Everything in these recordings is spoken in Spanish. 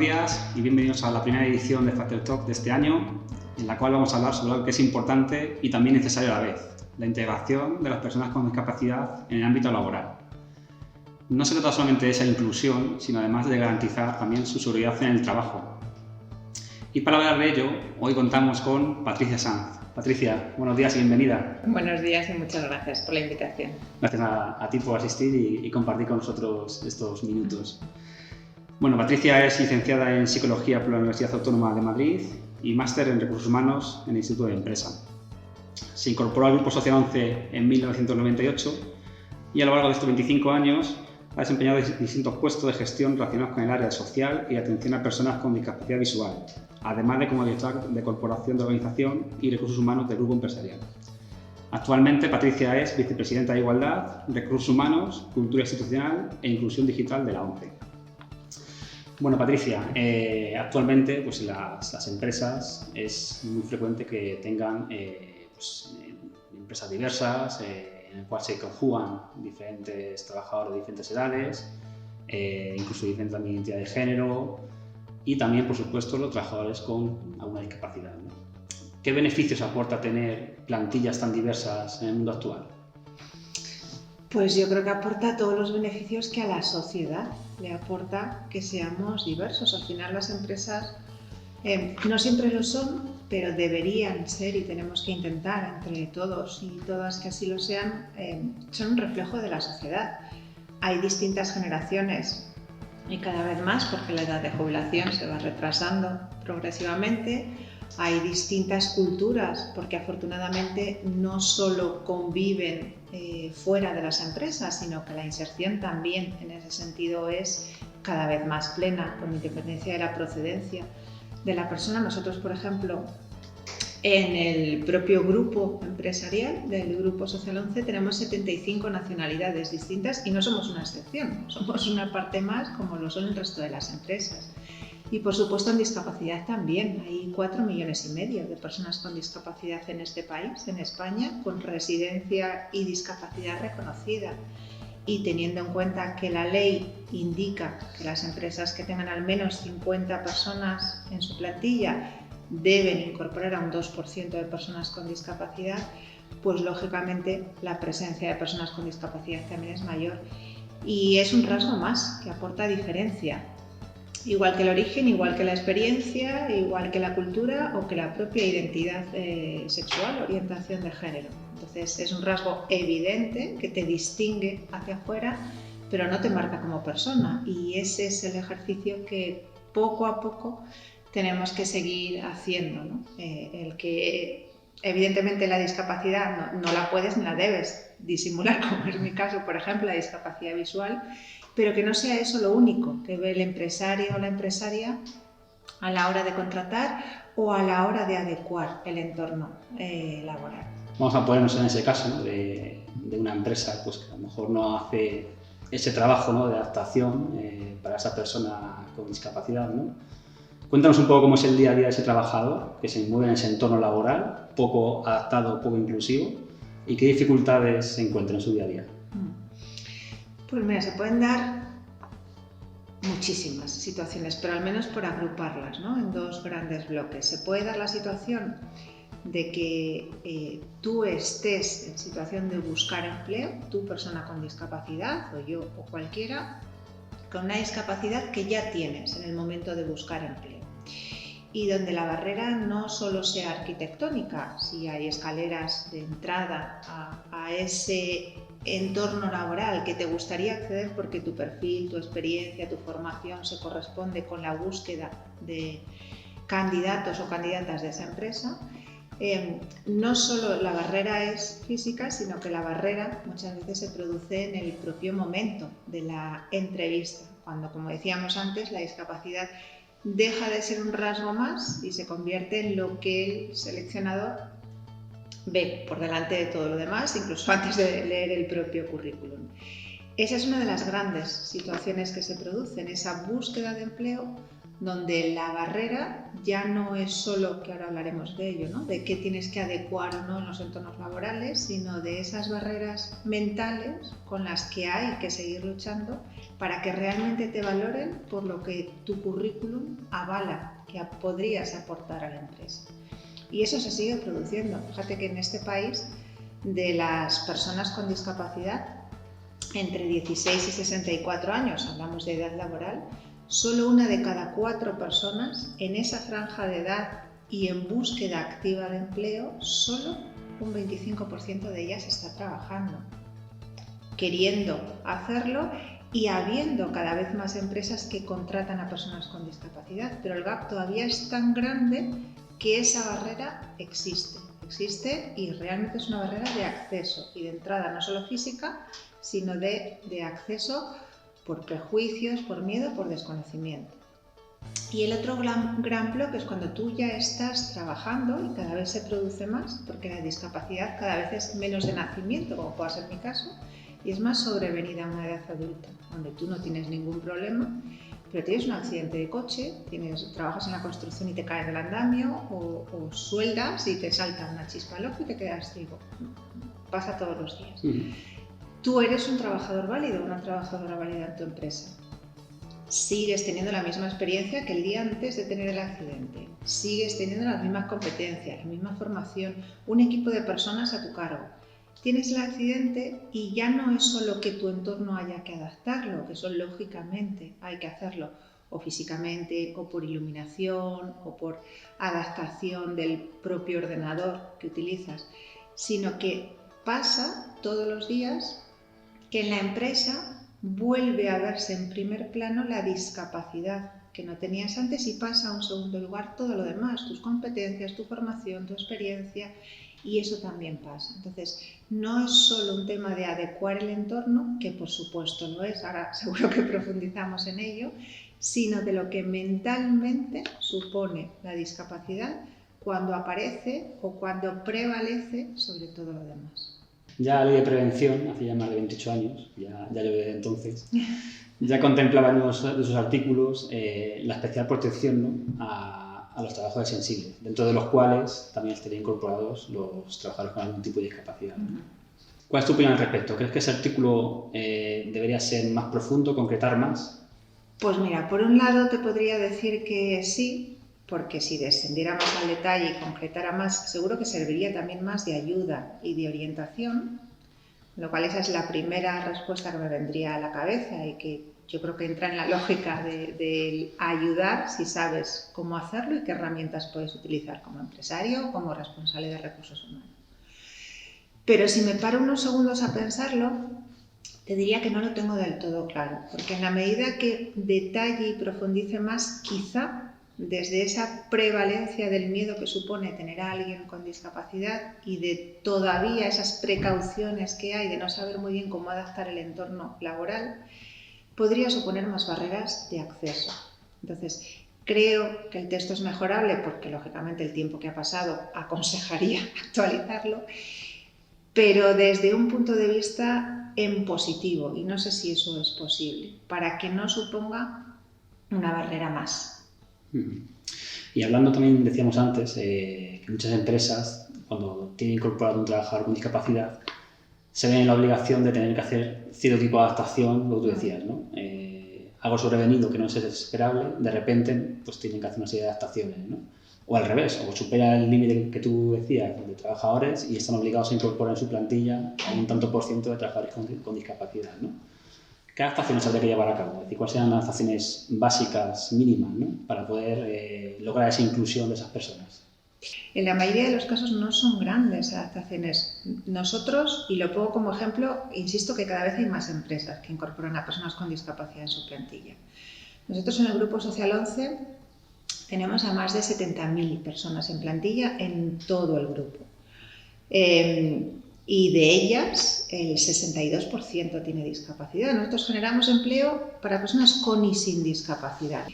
días y bienvenidos a la primera edición de Factor Talk de este año, en la cual vamos a hablar sobre algo que es importante y también necesario a la vez: la integración de las personas con discapacidad en el ámbito laboral. No se trata solamente de esa inclusión, sino además de garantizar también su seguridad en el trabajo. Y para hablar de ello, hoy contamos con Patricia Sanz. Patricia, buenos días y bienvenida. Buenos días y muchas gracias por la invitación. Gracias a ti por asistir y compartir con nosotros estos minutos. Bueno, Patricia es licenciada en Psicología por la Universidad Autónoma de Madrid y máster en Recursos Humanos en el Instituto de Empresa. Se incorporó al Grupo Social 11 en 1998 y a lo largo de estos 25 años ha desempeñado distintos puestos de gestión relacionados con el área social y atención a personas con discapacidad visual, además de como directora de Corporación de Organización y Recursos Humanos del Grupo Empresarial. Actualmente, Patricia es vicepresidenta de Igualdad, Recursos Humanos, Cultura Institucional e Inclusión Digital de la ONCE. Bueno, Patricia, actualmente pues, las empresas es muy frecuente que tengan empresas diversas, en el cual se conjugan diferentes trabajadores de diferentes edades, incluso diferentes también identidades de género y también, por supuesto, los trabajadores con alguna discapacidad, ¿no? ¿Qué beneficios aporta tener plantillas tan diversas en el mundo actual? Pues yo creo que aporta todos los beneficios que a la sociedad le aporta que seamos diversos. Al final las empresas no siempre lo son, pero deberían ser, y tenemos que intentar entre todos y todas que así lo sean, son un reflejo de la sociedad. Hay distintas generaciones y cada vez más, porque la edad de jubilación se va retrasando progresivamente. Hay distintas culturas, porque afortunadamente no solo conviven fuera de las empresas, sino que la inserción también en ese sentido es cada vez más plena, con independencia de la procedencia de la persona. Nosotros, por ejemplo, en el propio grupo empresarial del Grupo Social 11 tenemos 75 nacionalidades distintas y no somos una excepción, somos una parte más como lo son el resto de las empresas. Y por supuesto en discapacidad también, hay 4,5 millones de personas con discapacidad en este país, en España, con residencia y discapacidad reconocida. Y teniendo en cuenta que la ley indica que las empresas que tengan al menos 50 personas en su plantilla deben incorporar a un 2% de personas con discapacidad, pues lógicamente la presencia de personas con discapacidad también es mayor. Y es un rasgo más que aporta diferencia. Igual que el origen, igual que la experiencia, igual que la cultura o que la propia identidad sexual, orientación de género. Entonces es un rasgo evidente que te distingue hacia afuera, pero no te marca como persona. Y ese es el ejercicio que poco a poco tenemos que seguir haciendo, ¿no? El que evidentemente la discapacidad no la puedes ni la debes disimular, como es mi caso, por ejemplo, la discapacidad visual, pero que no sea eso lo único que ve el empresario o la empresaria a la hora de contratar o a la hora de adecuar el entorno laboral. Vamos a ponernos en ese caso, ¿no? de una empresa pues, que a lo mejor no hace ese trabajo, ¿no? de adaptación para esa persona con discapacidad, ¿no? Cuéntanos un poco cómo es el día a día de ese trabajador que se mueve en ese entorno laboral, poco adaptado, poco inclusivo, y qué dificultades se encuentra en su día a día. Pues mira, se pueden dar muchísimas situaciones, pero al menos por agruparlas, ¿no? En dos grandes bloques. Se puede dar la situación de que tú estés en situación de buscar empleo, tú persona con discapacidad, o yo o cualquiera, con una discapacidad que ya tienes en el momento de buscar empleo. Y donde la barrera no solo sea arquitectónica, si hay escaleras de entrada a ese entorno laboral que te gustaría acceder porque tu perfil, tu experiencia, tu formación se corresponde con la búsqueda de candidatos o candidatas de esa empresa, no solo la barrera es física, sino que la barrera muchas veces se produce en el propio momento de la entrevista, cuando, como decíamos antes, la discapacidad deja de ser un rasgo más y se convierte en lo que el seleccionador ve por delante de todo lo demás, incluso antes de leer el propio currículum. Esa es una de las grandes situaciones que se producen, esa búsqueda de empleo donde la barrera ya no es solo, que ahora hablaremos de ello, ¿no? De qué tienes que adecuar o no en los entornos laborales, sino de esas barreras mentales con las que hay que seguir luchando para que realmente te valoren por lo que tu currículum avala que podrías aportar a la empresa. Y eso se sigue produciendo. Fíjate que en este país, de las personas con discapacidad entre 16 y 64 años, hablamos de edad laboral, solo una de cada 4 personas en esa franja de edad y en búsqueda activa de empleo, solo un 25% de ellas está trabajando, queriendo hacerlo y habiendo cada vez más empresas que contratan a personas con discapacidad, pero el gap todavía es tan grande que esa barrera existe y realmente es una barrera de acceso y de entrada no solo física, sino de acceso por prejuicios, por miedo, por desconocimiento. Y el otro gran bloque es cuando tú ya estás trabajando y cada vez se produce más, porque la discapacidad cada vez es menos de nacimiento, como puede ser mi caso, y es más sobrevenida a una edad adulta, donde tú no tienes ningún problema, pero tienes un accidente de coche, trabajas en la construcción y te caes del andamio, o sueldas y te salta una chispa al ojo y te quedas ciego. Pasa todos los días. Tú eres un trabajador válido, una trabajadora válida en tu empresa. Sigues teniendo la misma experiencia que el día antes de tener el accidente. Sigues teniendo las mismas competencias, la misma formación, un equipo de personas a tu cargo. Tienes el accidente y ya no es solo que tu entorno haya que adaptarlo, que eso lógicamente hay que hacerlo, o físicamente, o por iluminación, o por adaptación del propio ordenador que utilizas, sino que pasa todos los días que en la empresa vuelve a verse en primer plano la discapacidad que no tenías antes y pasa a un segundo lugar todo lo demás, tus competencias, tu formación, tu experiencia, y eso también pasa. Entonces, no es solo un tema de adecuar el entorno, que por supuesto lo es, ahora seguro que profundizamos en ello, sino de lo que mentalmente supone la discapacidad cuando aparece o cuando prevalece sobre todo lo demás. Ya la ley de prevención, hace ya más de 28 años, ya yo desde entonces, ya contemplaba en uno de sus artículos la especial protección, ¿no?, a los trabajadores sensibles, dentro de los cuales también estarían incorporados los trabajadores con algún tipo de discapacidad. ¿Cuál es tu opinión al respecto? ¿Crees que ese artículo debería ser más profundo, concretar más? Pues mira, por un lado te podría decir que sí, porque si descendiéramos al detalle y concretara más, seguro que serviría también más de ayuda y de orientación, lo cual esa es la primera respuesta que me vendría a la cabeza y que yo creo que entra en la lógica de ayudar si sabes cómo hacerlo y qué herramientas puedes utilizar como empresario o como responsable de recursos humanos. Pero si me paro unos segundos a pensarlo, te diría que no lo tengo del todo claro, porque en la medida que detalle y profundice más, quizá desde esa prevalencia del miedo que supone tener a alguien con discapacidad y de todavía esas precauciones que hay de no saber muy bien cómo adaptar el entorno laboral, podría suponer más barreras de acceso. Entonces, creo que el texto es mejorable porque, lógicamente, el tiempo que ha pasado aconsejaría actualizarlo, pero desde un punto de vista en positivo, y no sé si eso es posible, para que no suponga una barrera más. Y hablando también, decíamos antes, que muchas empresas, cuando tienen incorporado un trabajador con discapacidad, se ven en la obligación de tener que hacer cierto tipo de adaptación, lo que tú decías, ¿no? Algo sobrevenido que no es esperable, de repente pues tienen que hacer una serie de adaptaciones, ¿no? O al revés, o supera el límite que tú decías de trabajadores y están obligados a incorporar en su plantilla a un tanto por ciento de trabajadores con discapacidad, ¿no? ¿Qué adaptaciones habría que llevar a cabo? Es decir, ¿cuáles serían las adaptaciones básicas, mínimas, ¿no?, para poder lograr esa inclusión de esas personas? En la mayoría de los casos no son grandes adaptaciones. Nosotros, y lo pongo como ejemplo, insisto que cada vez hay más empresas que incorporan a personas con discapacidad en su plantilla. Nosotros en el Grupo Social 11 tenemos a más de 70.000 personas en plantilla en todo el grupo. Y de ellas, el 62% tiene discapacidad. Nosotros generamos empleo para personas con y sin discapacidad.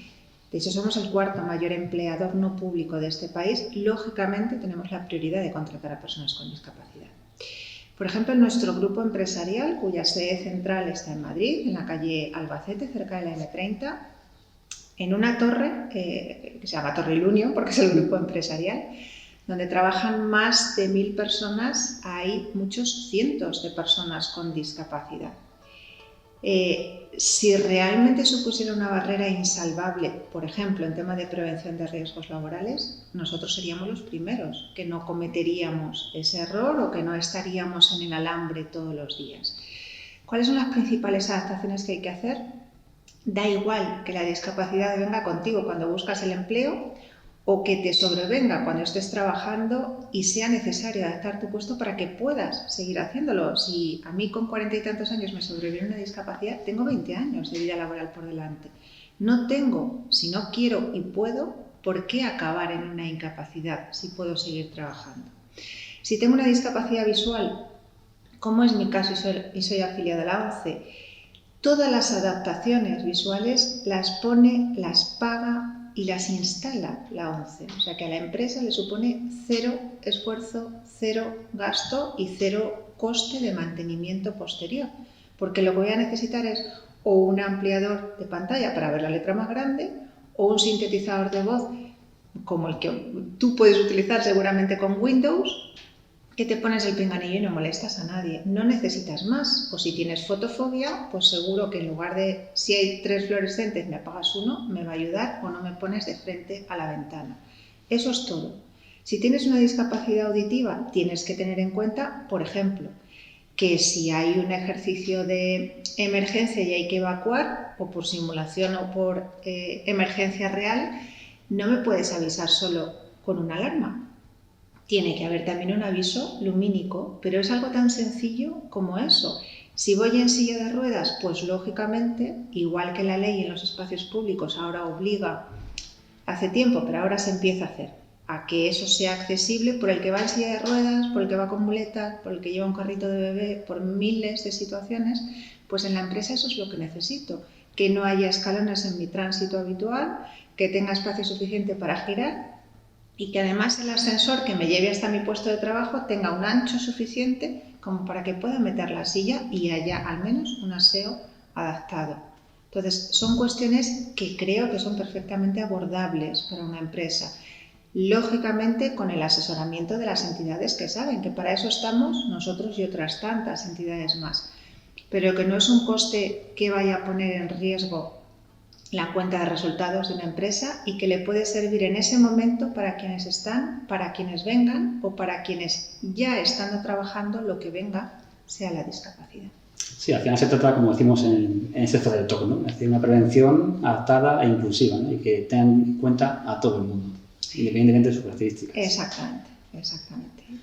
De hecho, somos el cuarto mayor empleador no público de este país. Lógicamente, tenemos la prioridad de contratar a personas con discapacidad. Por ejemplo, en nuestro grupo empresarial, cuya sede central está en Madrid, en la calle Albacete, cerca de la M30, en una torre que se llama Torre Ilunio, porque es el grupo empresarial, donde trabajan más de 1000 personas, hay muchos cientos de personas con discapacidad. Si realmente supusiera una barrera insalvable, por ejemplo, en tema de prevención de riesgos laborales, nosotros seríamos los primeros que no cometeríamos ese error o que no estaríamos en el alambre todos los días. ¿Cuáles son las principales adaptaciones que hay que hacer? Da igual que la discapacidad venga contigo cuando buscas el empleo o que te sobrevenga cuando estés trabajando y sea necesario adaptar tu puesto para que puedas seguir haciéndolo. Si a mí con 40 y tantos años me sobreviene una discapacidad, tengo 20 años de vida laboral por delante. No tengo, si no quiero y puedo, por qué acabar en una incapacidad si puedo seguir trabajando. Si tengo una discapacidad visual, como es mi caso y soy afiliada a la ONCE, todas las adaptaciones visuales las pone, las paga y las instala la ONCE. O sea que a la empresa le supone 0 esfuerzo, 0 gasto y 0 coste de mantenimiento posterior. Porque lo que voy a necesitar es o un ampliador de pantalla para ver la letra más grande o un sintetizador de voz como el que tú puedes utilizar seguramente con Windows, que te pones el pinganillo y no molestas a nadie. No necesitas más. O si tienes fotofobia, pues seguro que en lugar de, si hay 3 fluorescentes, me apagas uno, me va a ayudar, o no me pones de frente a la ventana. Eso es todo. Si tienes una discapacidad auditiva, tienes que tener en cuenta, por ejemplo, que si hay un ejercicio de emergencia y hay que evacuar, o por simulación o por emergencia real, no me puedes avisar solo con una alarma. Tiene que haber también un aviso lumínico, pero es algo tan sencillo como eso. Si voy en silla de ruedas, pues lógicamente, igual que la ley en los espacios públicos ahora obliga, hace tiempo, pero ahora se empieza a hacer, a que eso sea accesible por el que va en silla de ruedas, por el que va con muletas, por el que lleva un carrito de bebé, por miles de situaciones, pues en la empresa eso es lo que necesito, que no haya escalones en mi tránsito habitual, que tenga espacio suficiente para girar, y que además el ascensor que me lleve hasta mi puesto de trabajo tenga un ancho suficiente como para que pueda meter la silla y haya al menos un aseo adaptado. Entonces, son cuestiones que creo que son perfectamente abordables para una empresa. Lógicamente, con el asesoramiento de las entidades que saben, que para eso estamos nosotros y otras tantas entidades más. Pero que no es un coste que vaya a poner en riesgo la cuenta de resultados de una empresa y que le puede servir en ese momento para quienes están, para quienes vengan o para quienes ya estando trabajando lo que venga sea la discapacidad. Sí, al final se trata, como decimos en el sector del TOC, ¿no? Es decir, una prevención adaptada e inclusiva, ¿no? Y que tenga en cuenta a todo el mundo, independientemente de sus características. Exactamente.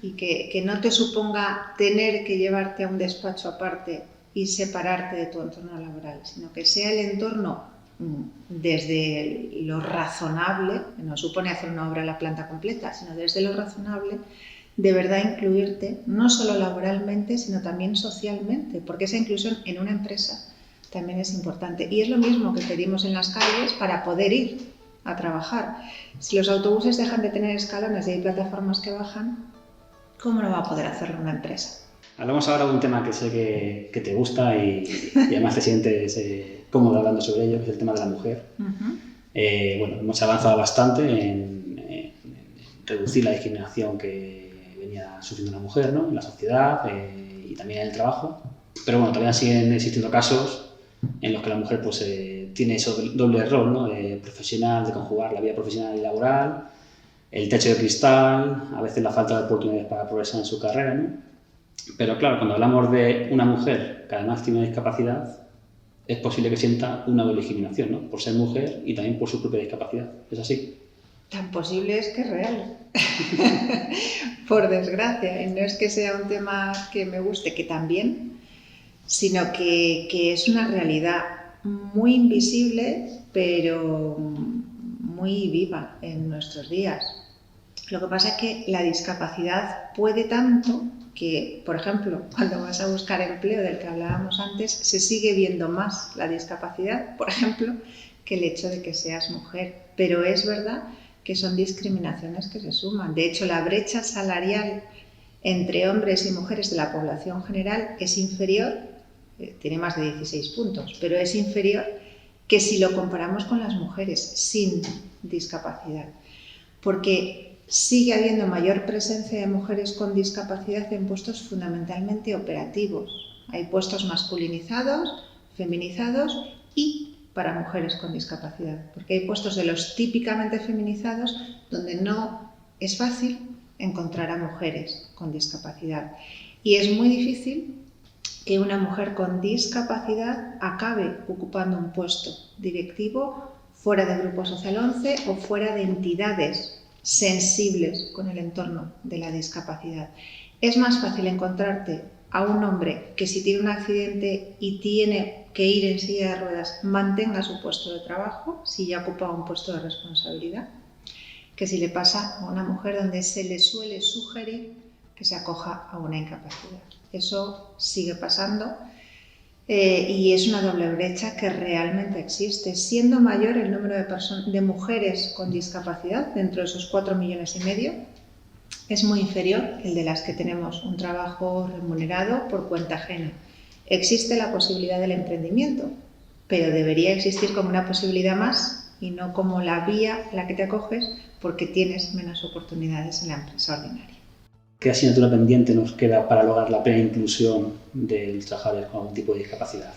Y que no te suponga tener que llevarte a un despacho aparte y separarte de tu entorno laboral, sino que sea el entorno desde lo razonable, no supone hacer una obra a la planta completa, sino desde lo razonable, de verdad incluirte, no solo laboralmente, sino también socialmente, porque esa inclusión en una empresa también es importante. Y es lo mismo que pedimos en las calles para poder ir a trabajar. Si los autobuses dejan de tener escalones y hay plataformas que bajan, ¿cómo no va a poder hacerlo una empresa? Hablamos ahora de un tema que sé que te gusta y además te sientes cómodo hablando sobre ello, que es el tema de la mujer. Bueno, hemos avanzado bastante en reducir la discriminación que venía sufriendo la mujer, ¿no? En la sociedad y también en el trabajo. Pero bueno, todavía siguen existiendo casos en los que la mujer pues, tiene ese doble rol, ¿no? Profesional, de conjugar la vida profesional y laboral, el techo de cristal, a veces la falta de oportunidades para progresar en su carrera, ¿no? Pero claro, cuando hablamos de una mujer que además tiene una discapacidad, es posible que sienta una doble discriminación, ¿no? Por ser mujer y también por su propia discapacidad. ¿Es así? Tan posible es que es real. Por desgracia. Y no es que sea un tema que me guste, que también, sino que es una realidad muy invisible, pero muy viva en nuestros días. Lo que pasa es que la discapacidad puede tanto que, por ejemplo, cuando vas a buscar empleo del que hablábamos antes, se sigue viendo más la discapacidad, por ejemplo, que el hecho de que seas mujer. Pero es verdad que son discriminaciones que se suman. De hecho, la brecha salarial entre hombres y mujeres de la población general es inferior, tiene más de 16 puntos, pero es inferior que si lo comparamos con las mujeres sin discapacidad, porque sigue habiendo mayor presencia de mujeres con discapacidad en puestos fundamentalmente operativos. Hay puestos masculinizados, feminizados y para mujeres con discapacidad, porque hay puestos de los típicamente feminizados donde no es fácil encontrar a mujeres con discapacidad. Y es muy difícil que una mujer con discapacidad acabe ocupando un puesto directivo fuera de Grupo Social 11 o fuera de entidades sensibles con el entorno de la discapacidad. Es más fácil encontrarte a un hombre que si tiene un accidente y tiene que ir en silla de ruedas mantenga su puesto de trabajo, si ya ocupa un puesto de responsabilidad, que si le pasa a una mujer donde se le suele sugerir que se acoja a una incapacidad. Eso sigue pasando y es una doble brecha que realmente existe. Siendo mayor el número de mujeres con discapacidad dentro de esos 4,5 millones, es muy inferior el de las que tenemos un trabajo remunerado por cuenta ajena. Existe la posibilidad del emprendimiento, pero debería existir como una posibilidad más y no como la vía a la que te acoges porque tienes menos oportunidades en la empresa ordinaria. ¿Qué asignatura pendiente nos queda para lograr la plena inclusión de los trabajadores con algún tipo de discapacidad?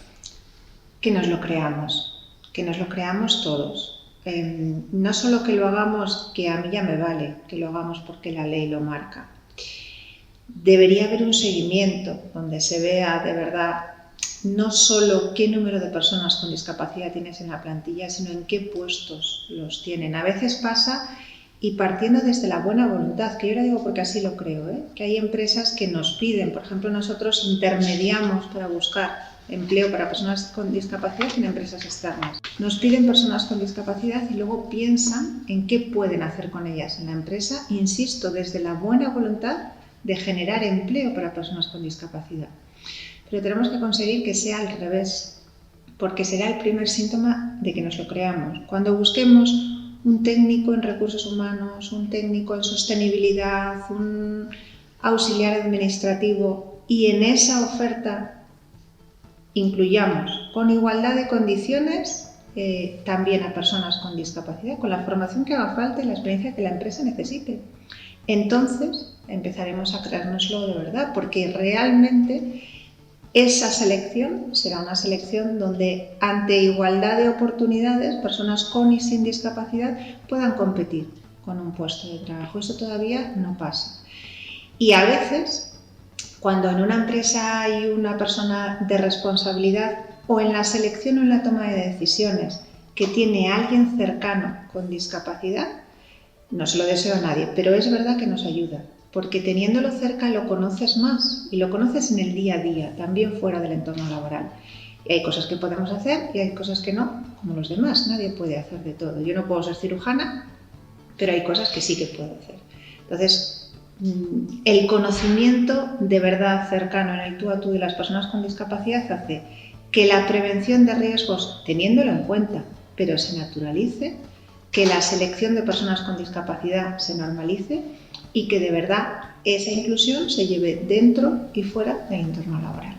Que nos lo creamos todos. No solo que lo hagamos, que a mí ya me vale, que lo hagamos porque la ley lo marca. Debería haber un seguimiento donde se vea de verdad no solo qué número de personas con discapacidad tienes en la plantilla, sino en qué puestos los tienen. A veces pasa, y partiendo desde la buena voluntad, que yo lo digo porque así lo creo, que hay empresas que nos piden, por ejemplo, nosotros intermediamos para buscar empleo para personas con discapacidad en empresas externas. Nos piden personas con discapacidad y luego piensan en qué pueden hacer con ellas en la empresa, insisto, desde la buena voluntad de generar empleo para personas con discapacidad. Pero tenemos que conseguir que sea al revés, porque será el primer síntoma de que nos lo creamos. Cuando busquemos un técnico en recursos humanos, un técnico en sostenibilidad, un auxiliar administrativo y en esa oferta incluyamos con igualdad de condiciones también a personas con discapacidad, con la formación que haga falta y la experiencia que la empresa necesite. Entonces empezaremos a creérnoslo de verdad, porque realmente esa selección será una selección donde ante igualdad de oportunidades, personas con y sin discapacidad puedan competir con un puesto de trabajo. Eso todavía no pasa. Y a veces, cuando en una empresa hay una persona de responsabilidad o en la selección o en la toma de decisiones que tiene a alguien cercano con discapacidad, no se lo deseo a nadie, pero es verdad que nos ayuda. Porque teniéndolo cerca lo conoces más y lo conoces en el día a día, también fuera del entorno laboral. Y hay cosas que podemos hacer y hay cosas que no, como los demás. Nadie puede hacer de todo. Yo no puedo ser cirujana, pero hay cosas que sí que puedo hacer. Entonces, el conocimiento de verdad cercano en el tú a tú de las personas con discapacidad hace que la prevención de riesgos, teniéndolo en cuenta, pero se naturalice, que la selección de personas con discapacidad se normalice y que de verdad esa inclusión se lleve dentro y fuera del entorno laboral.